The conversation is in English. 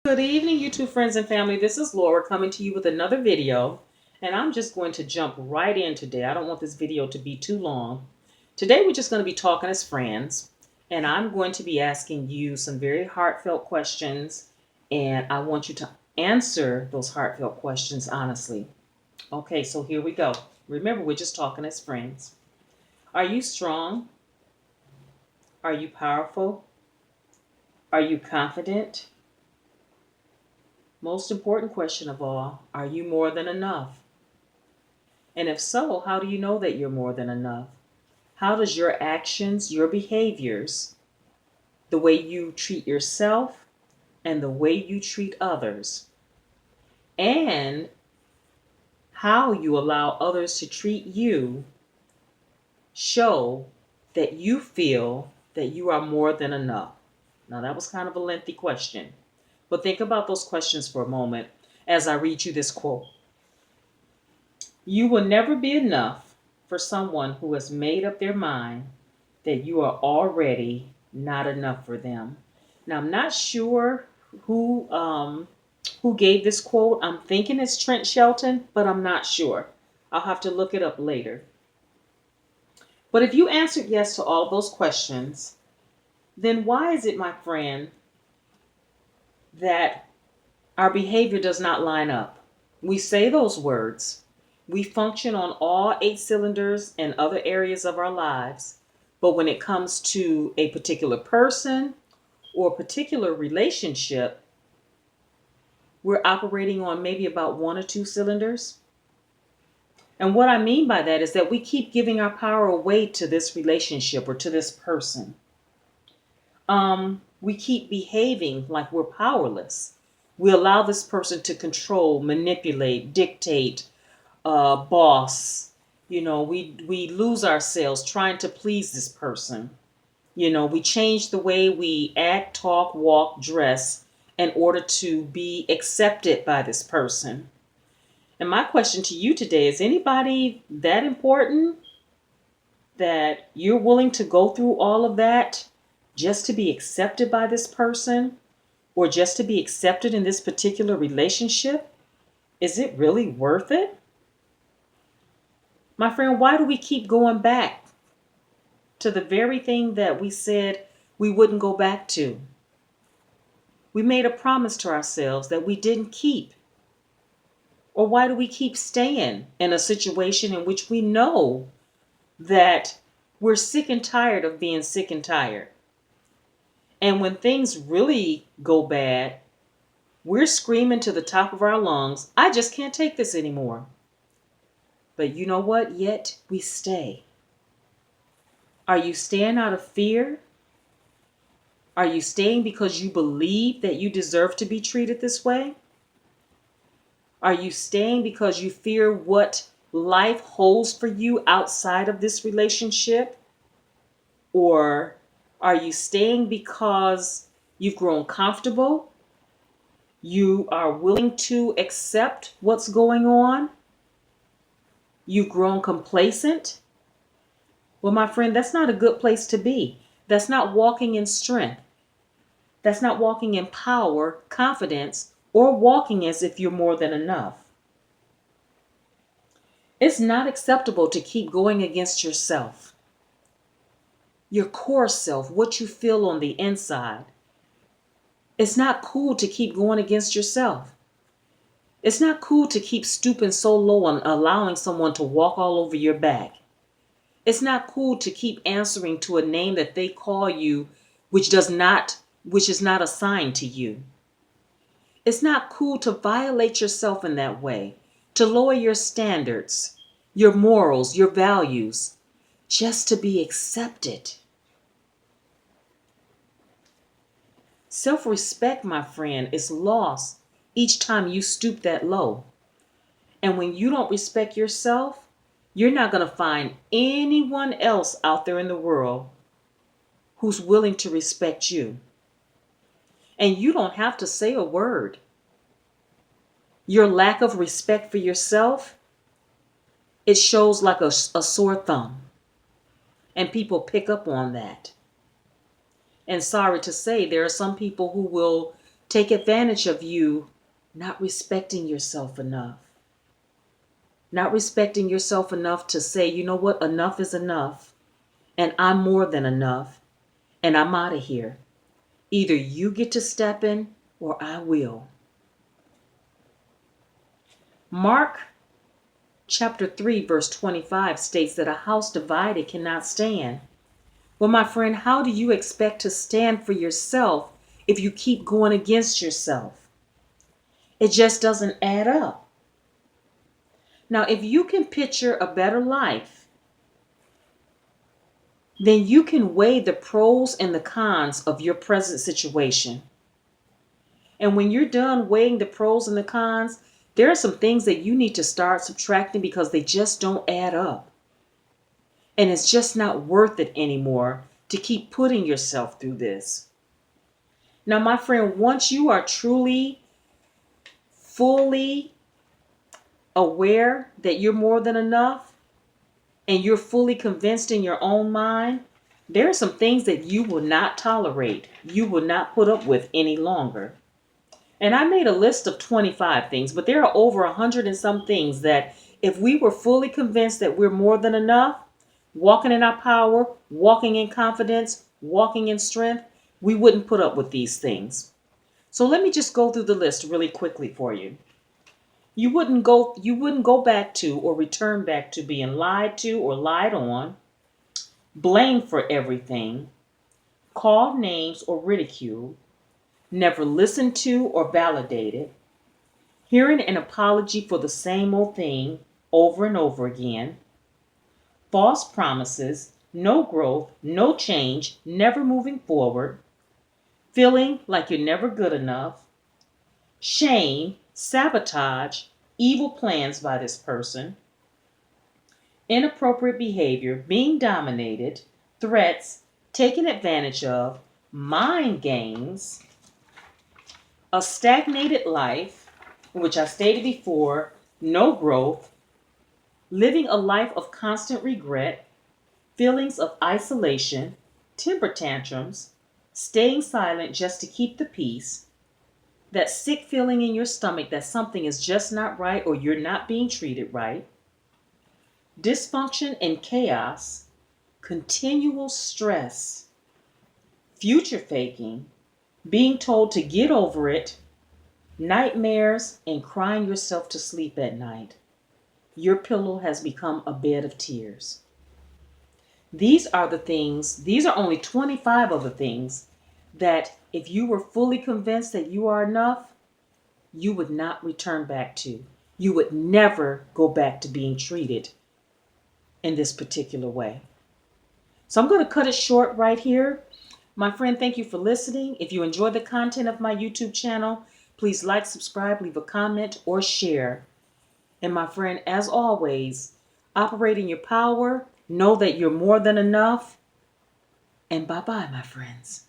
Good evening, YouTube friends and family. This is Laura coming to you with another video, and I'm just going to jump right in today. I don't want this video to be too long. Today, we're just going to be talking as friends, and I'm going to be asking you some very heartfelt questions, and I want you to answer those heartfelt questions honestly. Okay, so here we go. Remember, we're just talking as friends. Are you strong? Are you powerful? Are you confident? Most important question of all, are you more than enough? And if so, how do you know that you're more than enough? How does your actions, your behaviors, the way you treat yourself and the way you treat others, and how you allow others to treat you show that you feel that you are more than enough? Now, that was kind of a lengthy question, but think about those questions for a moment as I read you this quote. You will never be enough for someone who has made up their mind that you are already not enough for them. Now, I'm not sure who gave this quote. I'm thinking it's Trent Shelton, but I'm not sure. I'll have to look it up later. But if you answered yes to all of those questions, then why is it, my friend, that our behavior does not line up? We say those words. We function on all 8 cylinders in other areas of our lives. But when it comes to a particular person or a particular relationship, we're operating on maybe about 1 or 2 cylinders. And what I mean by that is that we keep giving our power away to this relationship or to this person. We keep behaving like we're powerless. We allow this person to control, manipulate, dictate, boss. We lose ourselves trying to please this person. We change the way we act, talk, walk, dress in order to be accepted by this person. And my question to you today is, anybody that important that you're willing to go through all of that just to be accepted by this person or just to be accepted in this particular relationship? Is it really worth it? My friend, why do we keep going back to the very thing that we said we wouldn't go back to? We made a promise to ourselves that we didn't keep. Or why do we keep staying in a situation in which we know that we're sick and tired of being sick and tired? And when things really go bad, we're screaming to the top of our lungs, I just can't take this anymore. But you know what? Yet we stay. Are you staying out of fear? Are you staying because you believe that you deserve to be treated this way? Are you staying because you fear what life holds for you outside of this relationship? Or are you staying because you've grown comfortable? You are willing to accept what's going on? You've grown complacent? Well, my friend, that's not a good place to be. That's not walking in strength. That's not walking in power, confidence, or walking as if you're more than enough. It's not acceptable to keep going against yourself, your core self, what you feel on the inside. It's not cool to keep going against yourself. It's not cool to keep stooping so low and allowing someone to walk all over your back. It's not cool to keep answering to a name that they call you, which is not assigned to you. It's not cool to violate yourself in that way, to lower your standards, your morals, your values, just to be accepted. Self-respect, my friend, is lost each time you stoop that low. And when you don't respect yourself, you're not going to find anyone else out there in the world who's willing to respect you. And you don't have to say a word. Your lack of respect for yourself, it shows like a sore thumb. And people pick up on that. And sorry to say, there are some people who will take advantage of you not respecting yourself enough. Not respecting yourself enough to say, you know what, enough is enough, and I'm more than enough, and I'm out of here. Either you get to step in or I will. Mark chapter 3, verse 25 states that a house divided cannot stand. Well, my friend, how do you expect to stand for yourself if you keep going against yourself? It just doesn't add up. Now, if you can picture a better life, then you can weigh the pros and the cons of your present situation. And when you're done weighing the pros and the cons, there are some things that you need to start subtracting because they just don't add up. And it's just not worth it anymore to keep putting yourself through this. Now, my friend, once you are truly, fully aware that you're more than enough and you're fully convinced in your own mind, there are some things that you will not tolerate, you will not put up with any longer. And I made a list of 25 things, but there are over 100 and some things that if we were fully convinced that we're more than enough, walking in our power, walking in confidence, walking in strength, we wouldn't put up with these things. So let me just go through the list really quickly for you. You wouldn't go back to or return back to being lied to or lied on, blamed for everything, called names or ridiculed, never listened to or validated, hearing an apology for the same old thing over and over again, false promises, no growth, no change, never moving forward, feeling like you're never good enough, shame, sabotage, evil plans by this person, inappropriate behavior, being dominated, threats, taken advantage of, mind games, a stagnated life, which I stated before, no growth, living a life of constant regret, feelings of isolation, temper tantrums, staying silent just to keep the peace, that sick feeling in your stomach that something is just not right or you're not being treated right, dysfunction and chaos, continual stress, future faking, being told to get over it, nightmares, and crying yourself to sleep at night. Your pillow has become a bed of tears. These are only 25 of the things that if you were fully convinced that you are enough, you would not return back to. You would never go back to being treated in this particular way. So I'm going to cut it short right here. My friend, thank you for listening. If you enjoy the content of my YouTube channel, please like, subscribe, leave a comment, or share. And my friend, as always, operate in your power. Know that you're more than enough. And bye-bye, my friends.